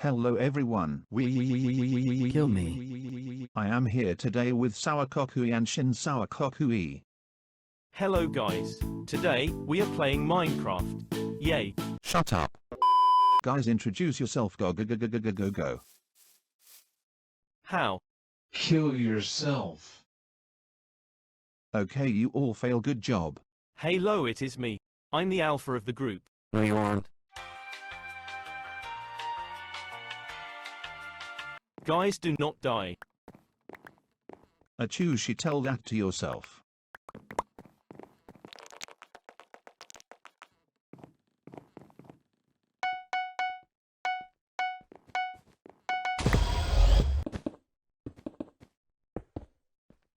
Hello everyone. Kill me. I am here today with soukoku and shinsoukoku. Hello guys. Today, we are playing Minecraft. Yay. Shut up. Guys, introduce yourself. Go. How? Kill yourself. Okay, you all fail. Good job. Hello, it is me. I'm the alpha of the group. No, you aren't. Guys, do not die. 𝘀liche𝗰𝗶𝗶𝗀𝗀, tell that to yourself.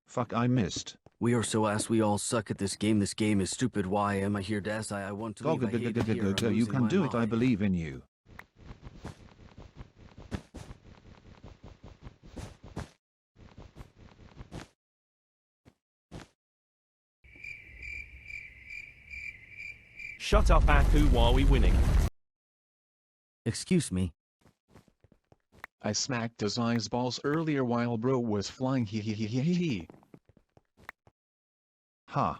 Fuck, I missed. We are so ass. We all suck at this game. This game is stupid. Why am I here? I want to leave. I hate it here. I'm You losing can my do it. I mind. believe in you. Shut up, Aku, while we winning. Excuse me. I smacked his balls earlier while bro was flying. He. Ha.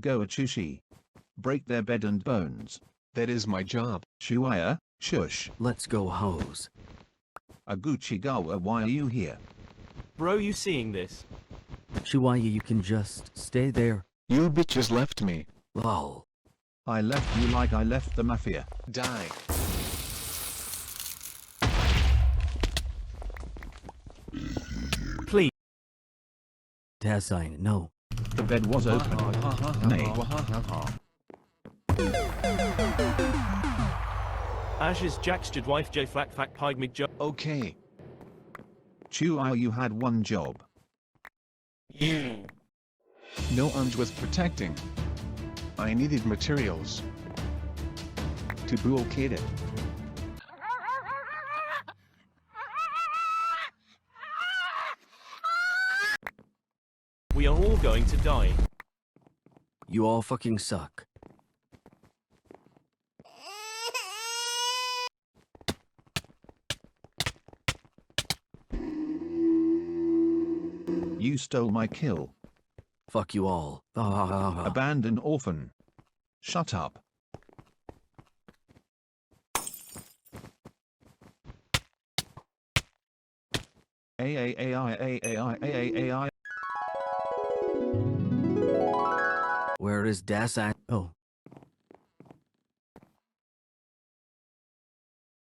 Go 𝘀liche. Break their bed and bones. That is my job. Shuaya, shush. Let's go, hoes. 𝘀liche𝗰𝗶𝗀𝗀, why are you here? Bro, you seeing this? Shiwaya, you can just stay there. You bitches left me. Lol. I left you like I left the mafia. Die. Please. Dasein, no. The bed was open. Nay. Ash's Jack's wife J Flack Fack Pygmig Jo. Okay. Chuaya, you had one job. No was protecting. I needed materials to blockade it. We are all going to die. You all fucking suck. You stole my kill. Fuck you all. Abandoned orphan. Shut up. AI. Where is Dasein? Oh.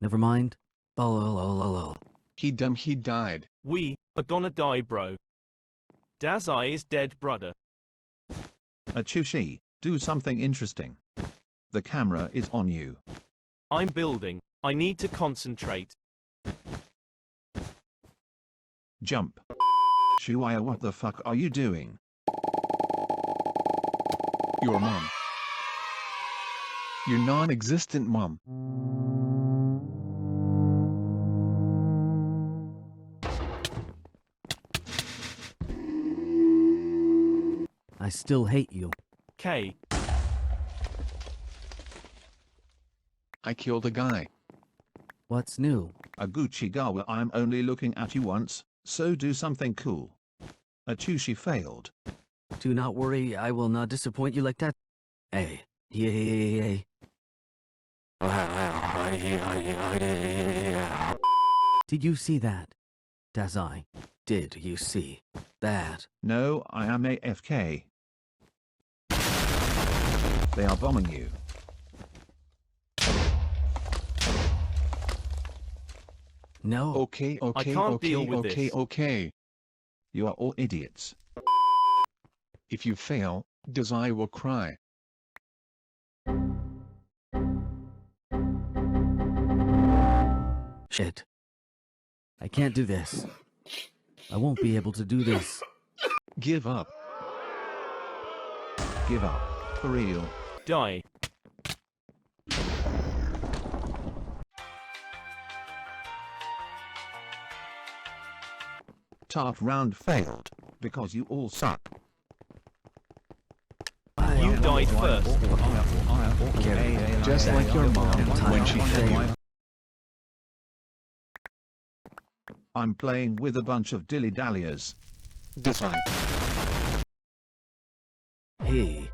Never mind. Oh. He died. We are gonna die, bro. Dazai is dead, brother. 𝘀liche, do something interesting. The camera is on you. I'm building. I need to concentrate. Jump. Shuaya, what the fuck are you doing? Your mom. Your non-existent mom. I still hate you. K. I killed a guy. What's new? 𝘀liche𝗰𝗶𝗀𝗀, I'm only looking at you once, so do something cool. 𝘀liche failed. Do not worry, I will not disappoint you like that. Hey. Yay. Did you see that? Dazai, did you see that? No, I am AFK. They are bombing you. No. Okay. I can't deal with this. Okay. You are all idiots. If you fail, Dazai will cry. Shit. I can't do this. I won't be able to do this. Give up. Give up. For real. Die. Top round failed, because you all suck. You died first. Just like your mom when she failed. I'm playing with a bunch of dilly-dalliers. Design. Hey.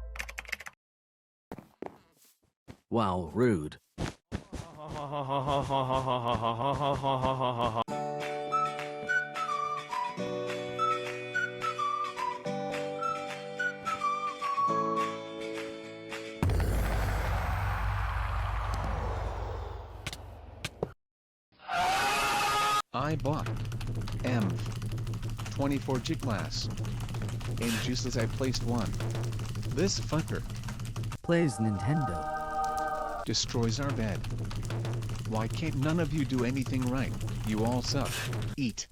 Wow, rude. I bought M24 G class. And just as I placed one, this fucker Plays Nintendo. destroys our bed. Why can't none of you do anything right? You all suck. Eat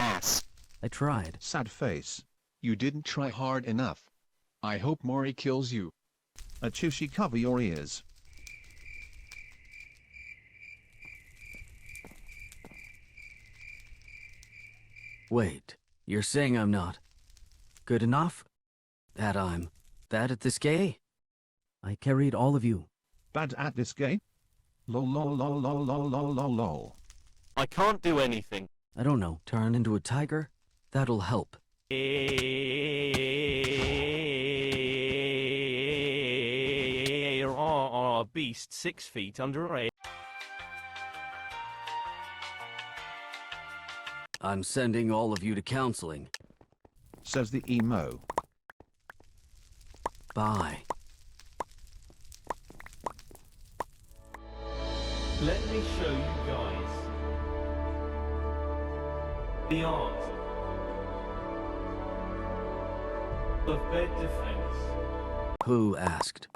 ass. I tried. Sad face. You didn't try hard enough. I hope Mori kills you. 𝘀cie cover your ears. Wait, you're saying I'm not good enough? That I'm bad at this game? I carried all of you. Bad at this game? Lol lol lol lol lol lol lol lol. I can't do anything. I don't know, turn into a tiger? That'll help. Beast 6 feet under a. I'm sending all of you to counseling. Says the emo. Bye. Let me show you guys the art of bed defense. Who asked?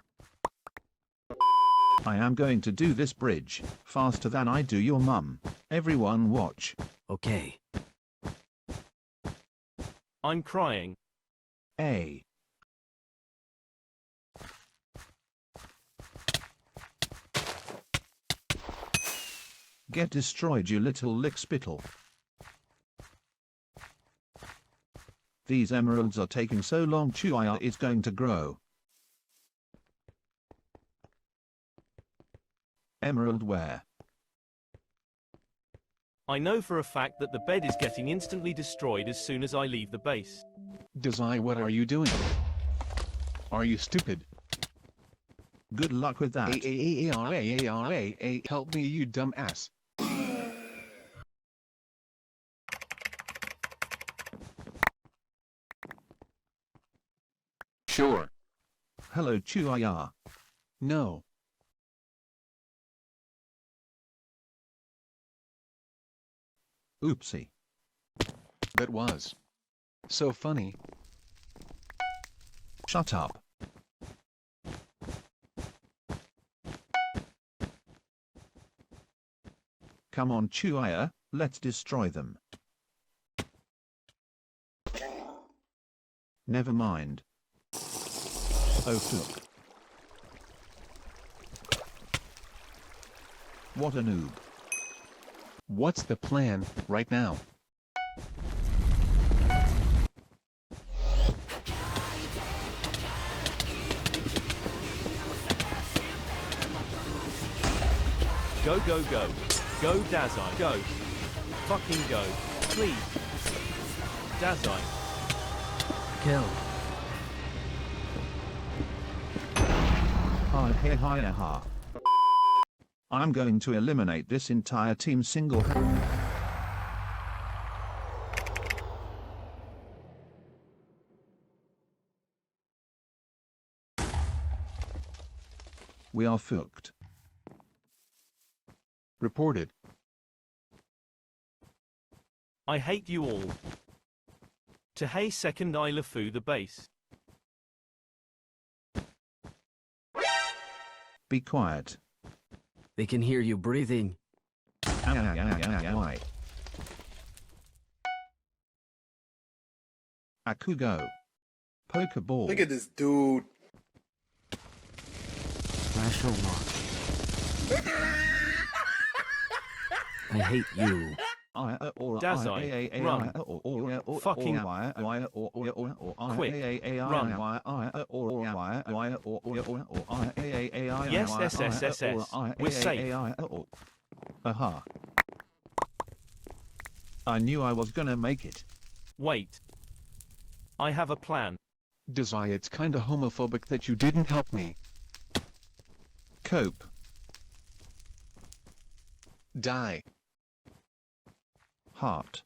I am going to do this bridge faster than I do your mum. Everyone watch. Okay. I'm crying. A. Get destroyed, you little lick spittle. These emeralds are taking so long, 𝘀cie is going to grow. Emerald where? I know for a fact that the bed is getting instantly destroyed as soon as I leave the base. Design, what are you doing? Are you stupid? Good luck with that. Help me, you dumb ass. Sure. Hello, 𝘀cie. No. Oopsie. That was so funny. Shut up. Come on, 𝘀cie, let's destroy them. Never mind. Oh fuck. What a noob. What's the plan right now? Go, go, go. Go, Dazai. Go. Fucking go. Please. Dazai. Kill. Hi, hey, hi, ha. I'm going to eliminate this entire team single-handedly. We are fucked. Reported. I hate you all. To hey second I LeFou the base. Be quiet. They can hear you breathing. Akugo. Pokeball. Look at this dude. Crash or launch. I hate you. Dazai, run. Fucking quick, run. Yes, we're safe. Aha. I knew I was gonna make it. Wait. I have a plan. Desire, it's kinda homophobic that you didn't help me. Cope. Die. Heart.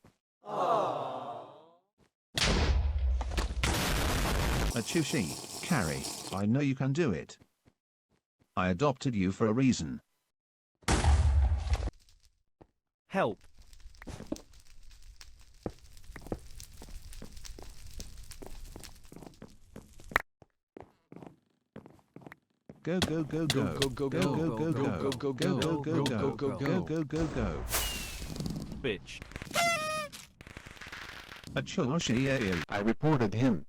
𝘀cie𝗰𝗶𝗹𝗀𝗀, I know you can do it. I adopted you for a reason. Help. Go go go go Go, go, go, go go go go, go go, go go, go go, go go, go go go. Bitch. 𝘀cie𝗰𝗶𝗶𝗀𝗀, I reported him.